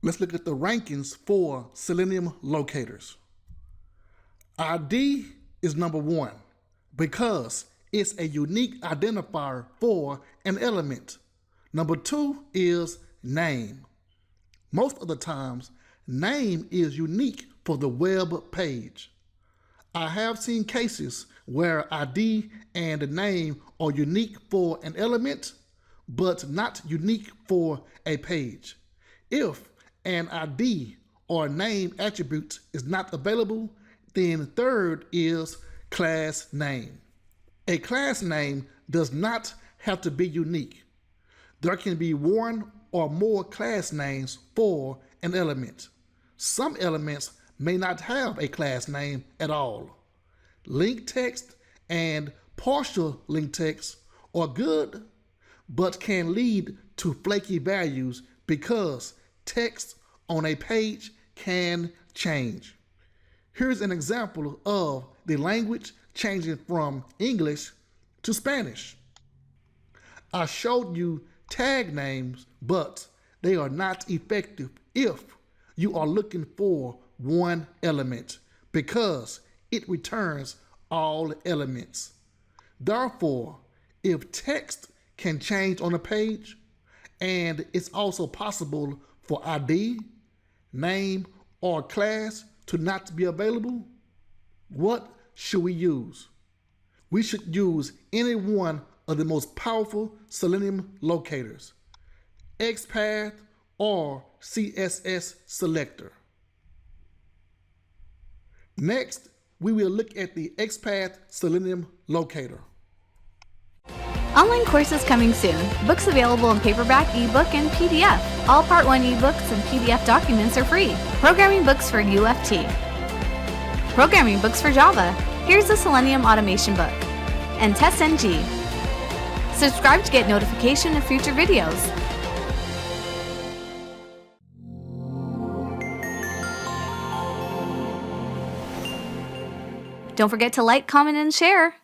Let's look at the rankings for Selenium Locators. ID is number 1 because it's a unique identifier for an element. Number 2 is name. Most of the times, name is unique for the web page. I have seen cases where ID and name are unique for an element, but not unique for a page. If an ID or name attribute is not available, then third is class name. A class name does not have to be unique. There can be one or more class names for an element. Some elements may not have a class name at all. Link text and partial link text are good, but can lead to flaky values because text on a page can change. Here's an example of the language changing from English to Spanish. I showed you tag names, but they are not effective if you are looking for one element because it returns all elements. Therefore, if text can change on a page, and it's also possible for ID, name, or class to not be available, what should we use? We should use any one of the most powerful Selenium locators, XPath or CSS Selector. Next, we will look at the XPath Selenium Locator. Online courses coming soon. Books available in paperback, ebook, and PDF. All Part 1 ebooks and PDF documents are free. Programming books for UFT. Programming books for Java. Here's the Selenium automation book. And TestNG. Subscribe to get notification of future videos. Don't forget to like, comment, and share.